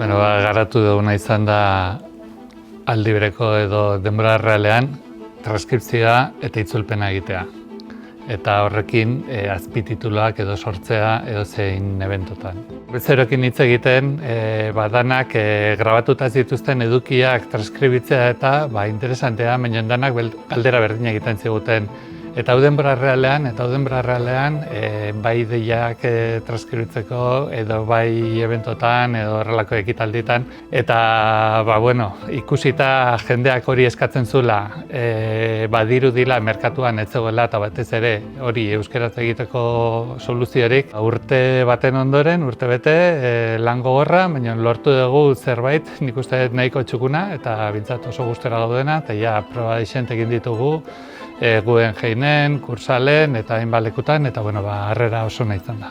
Garatu duguna izan da aldi bereko edo denbora errealean transkripzioa eta itzulpena egitea. Eta horrekin azpitituluak edo sortzea edo zein eventotan. Bezerokin hitz egiten, danak grabatuta zituzten edukiak transkribitzea eta interesantea, baina danak galdera berdina egiten ziguten. Eta hau denbora errealean, bai ideiak transkribitzeko edo bai eventotan edo horrelako ekitalditan. Eta ikusita jendeak hori eskatzen zula, badirudila merkatuan ez zegoela eta batez ere hori euskeraz egiteko soluziorik. Urte baten ondoren, urte bete, lan gogorra, baina lortu dugu zerbait, nik uste nahiko txukuna eta bintzat oso gustora gaudena, eta ja proba dixent egin ditugu. Guen jeinen, kursalen eta hainbat lekutan, eta harrera oso nahi izan da.